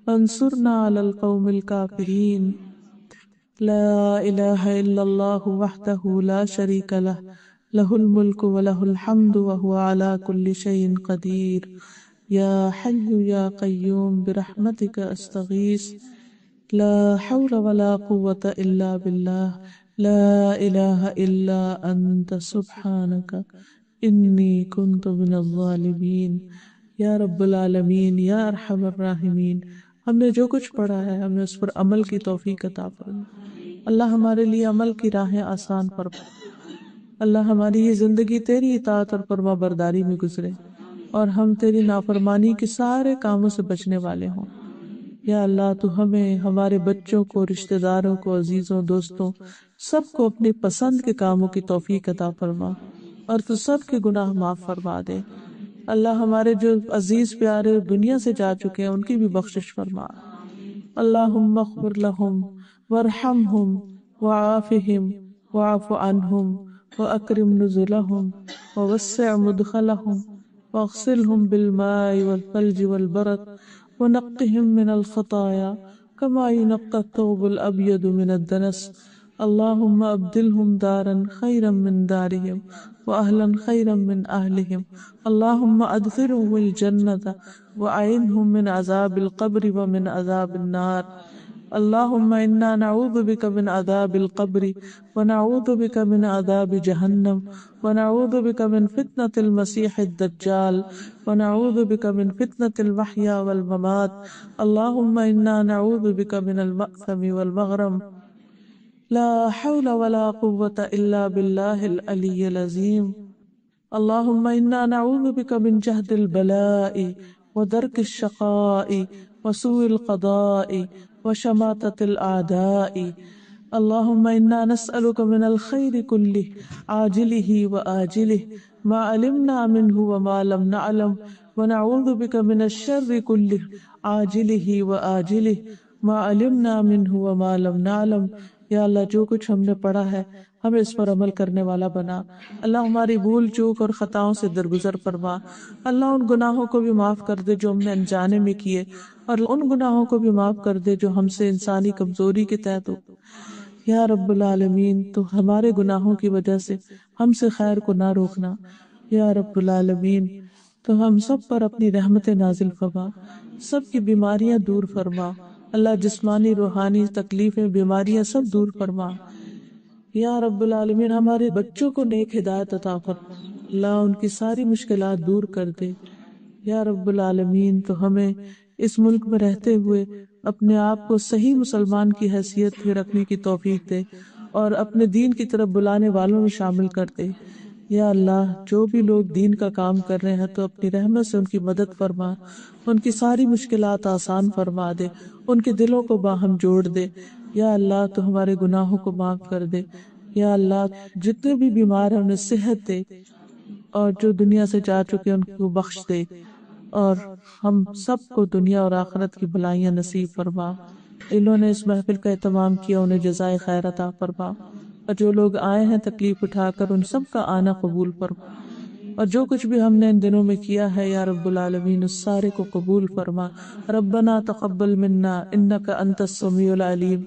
فانصرنا على القوم الكافرين. لا إله إلا الله وحده لا شريك له له الملك وله الحمد وهو على كل شيء قدير. يا حي يا قيوم برحمتك أستغيث لا حول ولا قوة إلا بالله لا إله إلا أنت سبحانك إني كنت من الظالمين. یا رب العالمین یا ارحم الراحمین، ہم نے جو کچھ پڑھا ہے ہمیں اس پر عمل کی توفیق عطا فرما. اللہ ہمارے لیے عمل کی راہیں آسان فرما. اللہ ہماری یہ زندگی تیری اطاعت اور فرما برداری میں گزرے اور ہم تیری نافرمانی کے سارے کاموں سے بچنے والے ہوں. یا اللہ تو ہمیں، ہمارے بچوں کو، رشتہ داروں کو، عزیزوں، دوستوں، سب کو اپنی پسند کے کاموں کی توفیق عطا فرما اور تو سب کے گناہ معاف فرما دے. اللہ ہمارے جو عزیز پیارے دنیا سے جا چکے ہیں ان کی بھی بخشش فرما. اللہم اغفر لہم وارحمہم وعافہم واعف عنہم واکرم نزلہم ووسع مدخلہم واغسلہم بالماء والثلج والبرد ونقہم من الخطایا کما ینقی الثوب الابیض من الدنس. اللهم أبدلهم دارا خيرا من دارهم وأهلا خيرا من أهلهم. اللهم أدخلهم الجنة وأعذهم من عذاب القبر ومن عذاب النار. اللهم إنا نعوذ بك من عذاب القبر ونعوذ بك من عذاب جهنم ونعوذ بك من فتنة المسيح الدجال ونعوذ بك من فتنة المحيا والممات. اللهم إنا نعوذ بك من المأثم والمغرم. لا حول ولا قوة إلا بالله العلي العظيم. اللهم إنا نعوذ بك من جهد البلاء ودرك الشقاء وسوء القضاء وشماتة الأعداء. اللهم إنا نسألك من الخير كله عاجله وآجله ما علمنا منه وما لم نعلم ونعوذ بك من الشر كله عاجله وآجله ما علمنا منه وما لم نعلم. یا اللہ جو کچھ ہم نے پڑھا ہے ہمیں اس پر عمل کرنے والا بنا. اللہ ہماری بھول چوک اور خطاؤں سے درگزر فرما. اللہ ان گناہوں کو بھی معاف کر دے جو ہم نے انجانے میں کیے اور ان گناہوں کو بھی معاف کر دے جو ہم سے انسانی کمزوری کے تحت ہو. یا رب العالمین تو ہمارے گناہوں کی وجہ سے ہم سے خیر کو نہ روکنا. یا رب العالمین تو ہم سب پر اپنی رحمت نازل فرما, سب کی بیماریاں دور فرما. اللہ جسمانی روحانی تکلیفیں بیماریاں سب دور فرما. یا رب العالمین ہمارے بچوں کو نیک ہدایت عطا فرما. اللہ ان کی ساری مشکلات دور کر دے. یا رب العالمین تو ہمیں اس ملک میں رہتے ہوئے اپنے آپ کو صحیح مسلمان کی حیثیت میں رکھنے کی توفیق دے اور اپنے دین کی طرف بلانے والوں میں شامل کر دے. یا اللہ جو بھی لوگ دین کا کام کر رہے ہیں تو اپنی رحمت سے ان کی مدد فرما, ان کی ساری مشکلات آسان فرما دے, ان کے دلوں کو باہم جوڑ دے. یا اللہ تو ہمارے گناہوں کو معاف کر دے. یا اللہ جتنے بھی بیمار ہیں انہیں صحت دے اور جو دنیا سے جا چکے ان کو بخش دے اور ہم سب کو دنیا اور آخرت کی بھلائیاں نصیب فرما. انہوں نے اس محفل کا اہتمام کیا انہیں جزائے خیر عطا فرما, اور جو لوگ آئے ہیں تکلیف اٹھا کر ان سب کا آنا قبول فرما. اور جو کچھ بھی ہم نے ان دنوں میں کیا ہے یا رب العالمین اس سارے کو قبول فرما. ربنا تقبل منا انک انت السمیع العلیم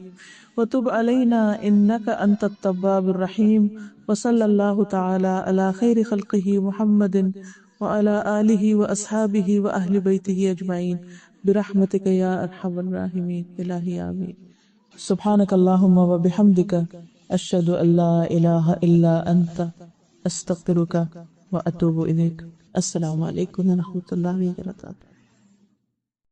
وتب علینا انک انت التواب الرحیم. وصلی اللہ تعالی علی خیر خلقہ محمد وعلی آلہ واصحابہ واہل بیتہ اجمعین برحمتک یا ارحم الراحمین. الہی آمین. سبحانک اللہم وبحمدک اشہد ان لا الہ الا انت استغفرک واتوب الیک. السلام علیکم ورحمۃ اللہ وبرکاتہ.